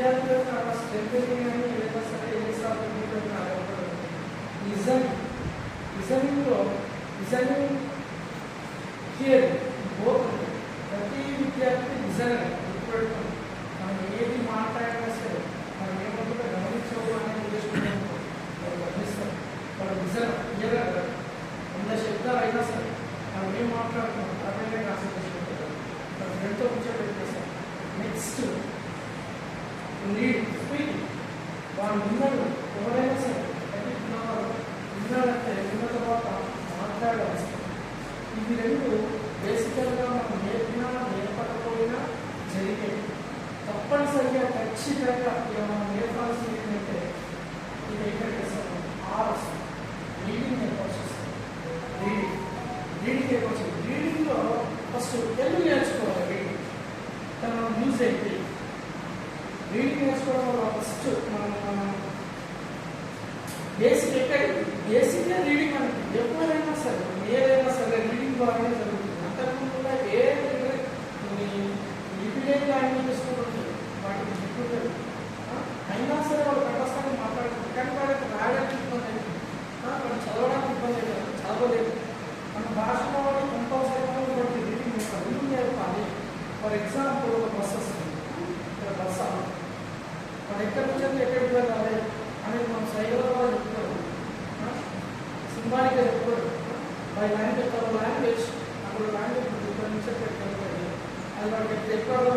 విద్యార్థుల యొక్క స్ట్రెంథనింగ్ అని ఏదైనా సరే ఎన్నిసార్లు లిజనింగ్ హియరింగ్ బోత్ ప్రతి విద్యార్థి లిజనర్ గుర్తుపెట్టుకోండి. మనం ఏది మాట్లాడినా సరే మనం ఏమంటే గమనించవు అనే ఉద్దేశంతో వాళ్ళు గమనిస్తారు. వాళ్ళు లిజనర్ హియరర్ 100 శబ్దాలు అయినా సరే మనం ఏం మాట్లాడుతున్నాం అదే కాన్సన్ట్రేషన్ ఉంటుంది. మన ఫ్రెండ్తో కూర్చోబెట్టేస్తాం. నెక్స్ట్ రీడ్ స్పీకింగ్ వాళ్ళు విన్నారు ఎవరైనా సరే విన్నారంటే విన్న తర్వాత మాట్లాడాల్సి ఇవి రెండు బేసికల్గా మనం నేర్పినా నేర్పకపోయినా జరిగేది. తప్పనిసరిగా ఖచ్చితంగా మనం నేర్పాల్సింది ఏంటంటే ఇది ఏంటంటే ఆర్స్ రీడింగ్ నేర్పాల్సి వస్తుంది. రీడింగ్ నేర్పాల్సి రీడింగ్లో ఫస్ట్ తెలుగు నేర్చుకోవాలి. రీడింగ్ మనం యూజ్ ఏంటి రీడింగ్ నేర్చుకోవడం వల్ల ఫస్ట్ మనం బేసిక్గా రీడింగ్ అంటే ఎవరైనా సరే ఏదైనా సరే రీడింగ్ ద్వారానే జరుగుతుంది. అంతకుముందు కూడా ఏ లిపిలేని లాంగ్వేజెస్ కూడా ఉంటాయి, వాటికి చెప్పుకుంటారు. అయినా సరే వాళ్ళు కంఠస్థంగా మాట్లాడుతుంది, కానీ వాళ్ళకి రాయడానికి ఇబ్బంది అవుతుంది, వాళ్ళు చదవడానికి ఇబ్బంది అవుతుంది, చదవలేదు. మన భాషలో వాళ్ళు కంపల్సరీగా వాటికి రీడింగ్ నేర్పాలి. ఫర్ ఎగ్జాంపుల్ ఒక బస్సు వస్తుంది, ఇక్కడ బస్సు వాళ్ళు ఎక్కడి నుంచి ఎక్కడికి వెళ్ళాలి అనేది మనం సైడ్లో వాళ్ళు చెప్తారు, సింబాలిక్గా చెప్తారు. బై లాంగ్వేజ్ అప్పుడు లాంగ్వేజ్ ఇక్కడ నుంచి ఎక్కడికి వెళ్ళాలి అది వాడికి ఎక్కువగా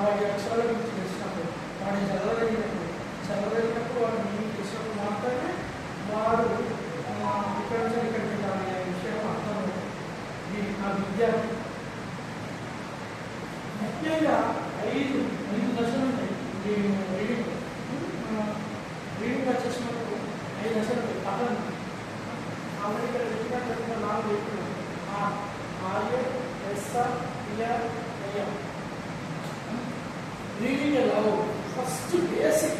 వాడి అక్షరాల గురించి తెలిసినప్పుడు వాడిని చదవగలిగినప్పుడు వాడు మీనింగ్ తెలిసినప్పుడు మాత్రమే వాడు ఇక్కడ నుంచి ఇక్కడికి వెళ్ళాలి అనే విషయం అర్థమవుతుంది. ఆ విద్యార్థి ముఖ్యంగా ఐదు దశలు ఉంటాయి. రీడింగ్ వచ్చేసినప్పుడు 5 దశలు ఉంటాయి. పఠనం ఆల్రెడీ ఇక్కడ చెప్పిన 4 చెప్తున్నాం. రీడింగ్ లవ్ ఫస్ట్ బేసిక్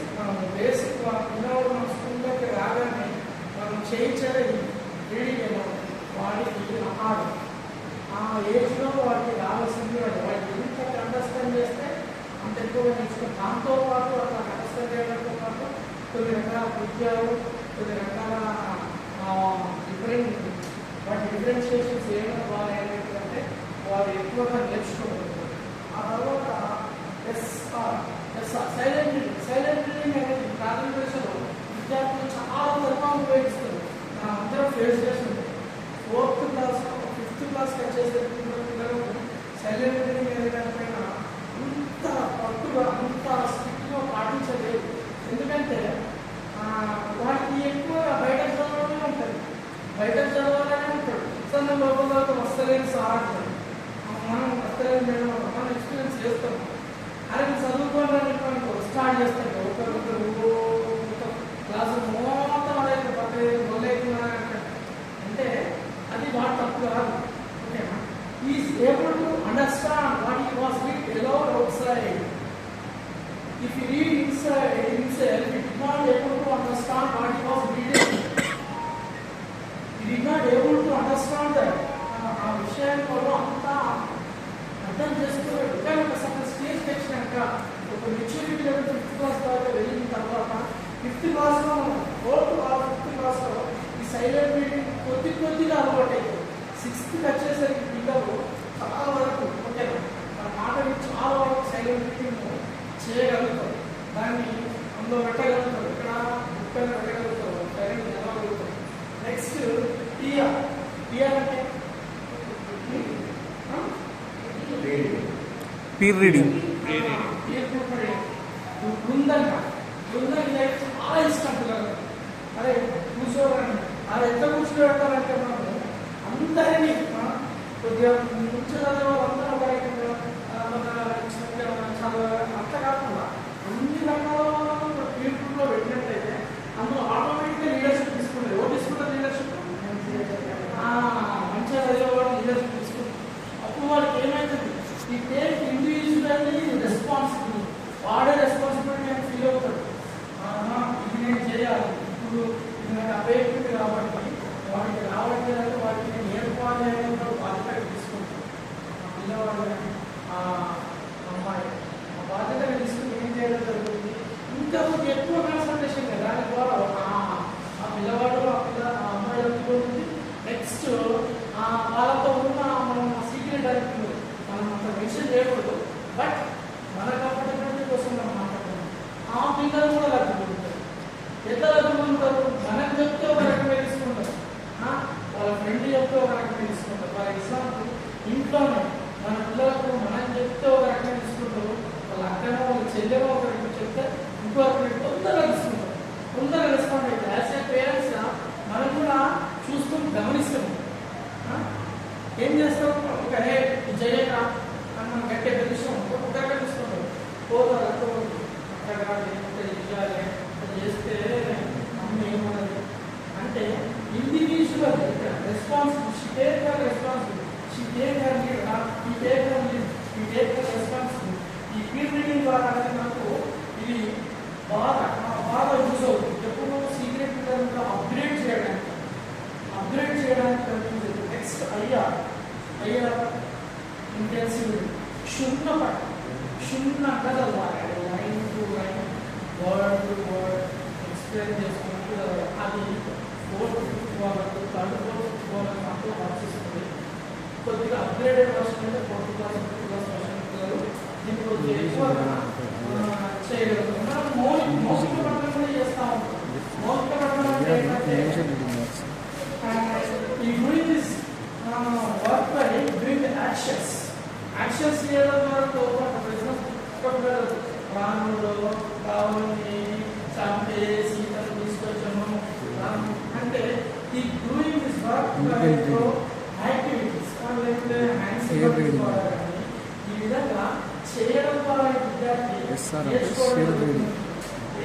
పిల్లవాడు మన స్కూల్లోకి రాగానే మనం చేయించేది రీడింగ్ ఎలా వాడికి ఆడు ఆ ఏజ్లో వాడికి రావాల్సింది వాడికి ఎంత అండర్స్టాండ్ చేస్తే అంత ఎక్కువగా నేర్చుకుని దాంతోపాటు అట్లా అండర్స్టాండ్ చేయడంతో పాటు కొన్ని రకాల విద్యలు కొన్ని రకాల డిఫరెన్షియేషన్స్ ఏమైనా బాగా ఏంటంటే వాడు ఎక్కువగా నేర్చుకోగలుగుతారు. ఆ తర్వాత సైలెంట్ రీడింగ్ అనేది ప్రాథమిక దశలో విద్యార్థులు చాలా తక్కువ ఉపయోగిస్తారు. అందరం ఫేస్ చేస్తుంది. 4th క్లాస్ 5th క్లాస్కి వచ్చేసరికి పిల్లలు సైలెంట్ రీడింగ్ అనే దానిపైన అంత పట్టుగా అంత స్ట్రిక్ట్గా పాటించలేదు. ఎందుకంటే వాటికి ఎక్కువ బయట చదవాలనే ఉంటుంది, ఎగ్జామ్ లోపల వస్తలేని సార్ అంటారు, మనం వస్తలేని మేడం మనం ఎక్స్పీరియన్స్ చేస్తాం. అరే చదువుకోవడానికి స్టార్ట్ చేస్తాం ఒకరు క్లాసు మొత్తం అదైతే మొదలైతున్నారంటే అంటే అది వాడు తప్పు కాదు. ఓకేనా? Is able to understand what he was read allowed outside. If you read inside himself, he did not able to understand what he was reading. He did not able to understand that. ఆ విషయాన్ని అంతా అర్థం చేసుకోలేదు. కానీ ఒక సగం stage తెచ్చినాక ఒక maturity level 5th class దాకా వెళ్ళిన తర్వాత 5th క్లాస్లో 4th or 5th క్లాస్లో ఈ సైలెంట్ రీడింగ్ కొద్దిగా అలవాటు అవుతుంది. 6th వచ్చేసరికి పిల్లలు చాలా వరకు ఓకేనా మన మాటని చాలా వరకు సైలెంట్ రీడింగ్ చేయగలుగుతారు. దాన్ని అందులో పెట్టగలుగుతారు, ఇక్కడ బుక్కలు పెట్టగలుగుతారు, సైలెంట్ చదవగలుగుతారు. నెక్స్ట్ టిఆర్ అంటే పీర్ రీడింగ్. బృందంగా చాలా ఇష్టం పిల్లలు. అరే కూర్చోవాలని అది ఎంత కూర్చోబెడతారంటే మనము అందరినీ కొద్దిగా కూర్చోగల వాళ్ళందరూ అంత కాకుండా అన్ని రకాల పీర్ గ్రూప్లో పెట్టినట్లయితే అందులో ఆటోమేటిక్గా లీడర్షిప్ తీసుకుంటారు. ఎవరు తీసుకుంటారు లీడర్షిప్? మంచిగా చదివేవాడు లీడర్షిప్ తీసుకుంటారు. అప్పుడు వాళ్ళకి ఏమవుతుంది, ఈ టేక్ ఇండివిజువల్లీ రెస్పాన్సిబిలిటీ, వాడే రెస్పాన్సిబిలిటీ అని ఫీల్ అవుతాడు. ఇది నేను చేయాలి, ఇప్పుడు ఇది నాకు అవేక్తుంది కాబట్టి వాడికి రావట్లేదంటే వాడికి నేను నేర్పాలి అనేది బాధ్యత తీసుకుంటాను. పిల్లవాడు అమ్మాయి ఆ బాధ్యతగా తీసుకుని ఏం చేయడం బట్ మన కంఫర్టబిలిటీ కోసం మనం మాట్లాడుతున్నాం. ఆ పిల్లలు కూడా లగ్గుకుంటారు. ఎట్లా లగ్గుకుంటారు? మనకు చెప్తే ఒక రకంగా తీసుకుంటారు, వాళ్ళ ఫ్రెండ్ చెప్తే ఒక రకంగా తీసుకుంటారు. ఫర్ ఎగ్జాంపుల్ ఇంట్లోనే మన పిల్లలకు మనం చెప్తే ఒక రకంగా తీసుకుంటారు, వాళ్ళ అక్కనో వాళ్ళ చెల్లెమో ఒక రకంగా చెప్తే ఇంకో రకంగా తొందరగా తీసుకుంటారు, తొందరగా రెస్పాండ్ అవుతారు. యాజ్ ఏ పేరెంట్స్గా మనం కూడా చూస్తూ గమనిస్తాము. ఏం చేస్తాం? ఒక హే జయక అని మనం గట్టే పిలుస్తాం, ఒక్కొక్కరిగా చూసుకుంటాం. పోతారు అక్కడ చేయాలి, అది చేస్తే అమ్మ ఏమన్నది అంటే individual responsibility. She take her responsibility, she take her lead, ఈ టేక్ హర్ లీడ్, ఈ టేక్ హర్ రెస్పాన్సిబిలిటీ. ఈ పీర్ రీడింగ్ ద్వారా అనేది నాకు ఇది బాగా యూజ్ అవుతుంది. ఎప్పుడు సీక్రెట్ అప్గ్రేడ్ చేయడానికి నెక్స్ట్ అయ్యా ఇంటెన్సివ్ క్షుణ్ణంగా చదవాలి. Line to line, word to word explain చేసుకుంటూ అది 4th, 5th వాళ్ళకు, 3rd, 4th వాళ్ళకు మాత్రం వర్తిస్తుంది. కొద్దిగా అప్గ్రేడెడ్ వర్షన్ అంటే 4th class, 5th class version పిల్లలు దీన్ని కొద్దిగా ఎక్కువగా చేయగలుగుతాం. మనం మౌలిక పఠనం కూడా చేస్తూ ఉంటాం. మౌలిక పఠనం అంటే ఏంటంటే doing this work by doing the actions చేయడం ద్వారా రాముడు రావణుని చంపేసి తీసుకొచ్చాము అంటే ఈ డూయింగ్ దిస్ వర్క్ యాక్టివిటీస్ ఈ విధంగా చేయడం ద్వారా విద్యార్థి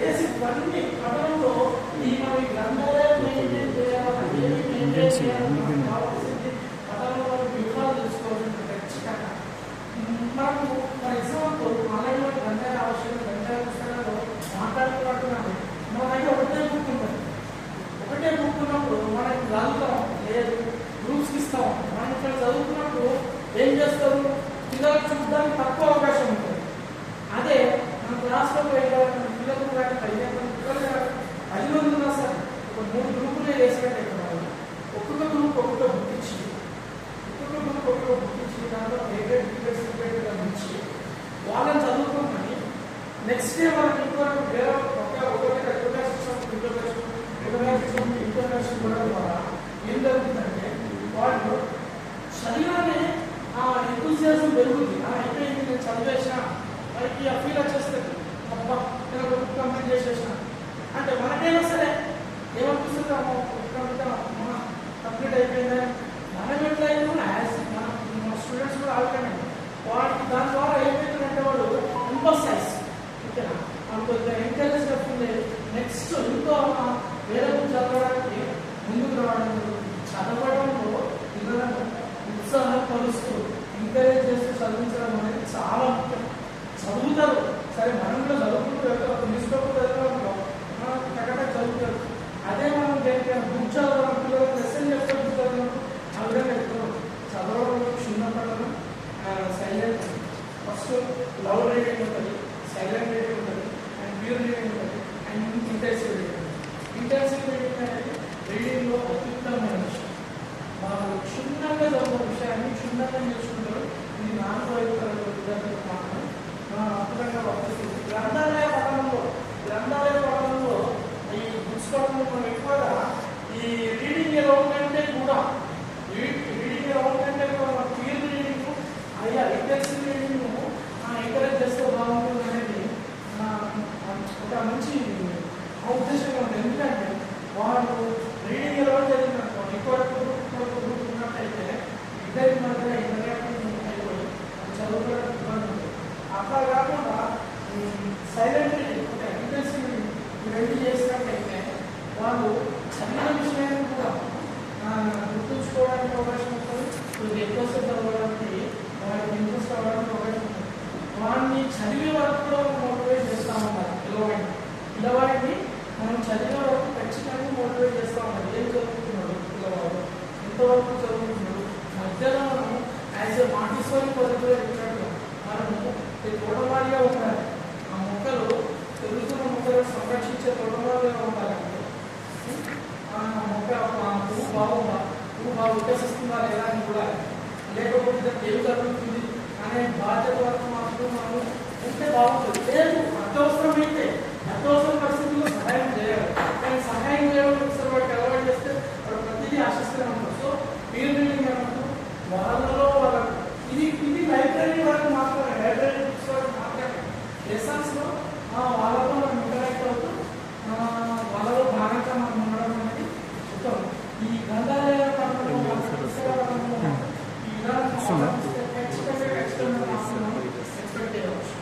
బేసిక్ అన్ని పఠనంలో ఈ మన గ్రంథాలయం మెయింటైన్ చేయాలి, పఠనంలో వివరాలు తెలుసుకోవాలంటే ఖచ్చితంగా మనకు ఫర్ ఎగ్జాంపుల్ ఆన్లైన్లో గ్రంథాలయ అవసరం, గ్రంథాలయ పుస్తకాలు మాట్లాడుతున్నట్టున్నాను. మన దగ్గర ఒకటే బుక్ ఉన్నప్పుడు మనకి చదువుతాం లేదు, గ్రూప్స్కి ఇస్తాం. మనం ఇక్కడ చదువుతున్నప్పుడు ఏం చేస్తారు? పిల్లలకు చూడడానికి తక్కువ అవకాశం ఉంటుంది. అదే మన క్లాస్లో పిల్లలు కానీ 15 మంది పిల్లలు 10 మంది ఉన్నా సార్ ఒక 3 గ్రూపులే వేసినట్టు ఒక్కొక్క గ్రూప్ ఒక్కొక్క బుక్ ఇచ్చి దాంట్లో ఏదైనా ఇచ్చి వాళ్ళని చదువుకోమని నెక్స్ట్ డే మనకి ఇంకొకటి వేరే ఇంటర్నేషనల్ కూడా ద్వారా ఏం జరుగుతుందంటే వాళ్ళు చదివానే ఆ ఎంతూజియాజం పెరుగుతుంది. అయిపోయింది, నేను చదివేసిన మనకి ఆ ఫీల్ వచ్చేస్తుంది, అబ్బా నేను ఒక బుక్ కంప్లీట్ చేసేసిన అంటే మనకైనా సరే ఏమనిపిస్తుంది, కంప్లీట్ అయిపోయిందని. మనం ఎట్లయినా యాజ్ మన స్టూడెంట్స్ కూడా ఆల్రెడీ వాడికి దాని ద్వారా ఏమవుతుందంటే వాడు ఎంపసైజ్ ఓకేనా, మనకు కొద్దిగా ఎంకరేజ్ చెప్తుంది. నెక్స్ట్ ఇంకో వేరే బుక్ చదవడానికి ముందుకు రావడం, చదవడంలో పిల్లలను ఉత్సాహపరుస్తూ ఎంకరేజ్ చేస్తూ చదివించడం అనేది చాలా ముఖ్యం. చదువుతారు సరే, మనం కూడా చదువుకుంటూ వెళ్తాం, న్యూస్ పేపర్ చదవడంలో కరెక్ట్గా చదువుతారు. అదే మనం బుక్ చదవడం, పిల్లలకు లెసన్ చెప్తే బుక్ చదవడం ఆ విధంగా ఎక్కువ చదవడంలో క్షుణ్ణపడడం, సైలెంట్ ఫస్ట్ లవ్ రీడింగ్ ఉంటుంది, సైలెంట్ రీడింగ్ ఉంటుంది, అండ్ ప్యూర్ రీడింగ్ ఉంటుంది, and intensive reading. Intensive reading అనేది రీడింగ్లో అత్యుత్తమైన విషయం. మనం క్షుణ్ణంగా చదివిన విషయాన్ని క్షుణ్ణంగా నేర్చుకుంటారు. ఇది 4వ తరగతి విద్యార్థులకు మాత్రం అద్భుతంగా వర్తిస్తుంది. గ్రంథాలయ పఠనంలో ఈ బుక్స్ పఠనంలో మనం ఎక్కువగా ఈ రీడింగ్ అరౌండ్ కంటే కూడా మన ఫీల్డ్ రీడింగ్ అయ్యా ఇంటెన్సివ్ రీడింగ్ ఎంకరేజ్ చేస్తే బాగుంటుంది అనేది ఒక మంచి ఉద్దేశంగా ఉంది. ఎందుకంటే వాళ్ళు రీడింగ్ అరౌండ్ చదివినట్టు ఎక్కువ గ్రూప్ ఉన్నట్టయితే ఇద్దరి మధ్య ఇంటరాక్టివ్ అయిపోయి చదువుకోవడానికి ఇబ్బంది ఉంటుంది. అట్లా కాకుండా సైలెంట్ రీడింగ్ ఇంటెన్సివ్ రీడింగ్ రెండు చేసినట్టయితే వాళ్ళు చదివిన విషయాన్ని కూడా గుర్తుంచుకోవడానికి అవకాశం ఉంటుంది. కొద్దిగా ఎక్కువసేపు చదవడానికి వాళ్ళకి ఇంట్రెస్ట్ అవ్వడానికి అవకాశం ఉంటుంది. వాడిని చదివే వరకు కూడా మోటివేట్ చేస్తూ ఉంటారు. పిల్లవాడిని మనం చదివే వరకు ఖచ్చితంగా మోటివేట్ చేస్తూ ఉంటాం. ఏం చదువుతున్నాడు పిల్లవాడు, ఎంతవరకు చదువుతున్నాడు, మధ్యలో మనం యాజ్ ఏ మాంటిసోరీ పద్ధతిలో చెప్పినట్టు మనము తోటమాలిగా ఉండాలి. ఆ మొక్కలు పెరుగుతున్న మొక్కలను సంరక్షించే తోటమాలిగా ఉండాలంటే మొక్క పువ్వు బాగా వికసిస్తుందా లేదా అని కూడా, లేకపోతే ఏమి జరుగుతుంది అనే బాధ్యత వరకు మాత్రం మనం ఉంటే బాగుంటుంది. లేదు అత్యవసరమైతే అత్యవసర పరిస్థితుల్లో సహాయం చేయాలి. కానీ సహాయం చేయడం ఒకసారి వాడికి అలవాటు చేస్తే వాడు ప్రతిదీ ఆశిస్తూనే ఉంటారు. సో పీర్ రీడింగ్ ఏమంటారు, వాళ్ళలో వాళ్ళ ఇది లైబ్రరీ వరకు మాత్రమే, లైబ్రరీ బుక్స్ వరకు మాత్రమే. లెసన్స్లో వాళ్ళతో మనం ఇంటరాక్ట్ అవుతూ వాళ్ళలో భాగంగా మనం ఉండడం అనేది ఉత్తమం. ఈ గ్రంథాలయ పరంలో ఈ విధానం ఖచ్చితంగా ఎక్స్పెక్ట్ చేయవచ్చు.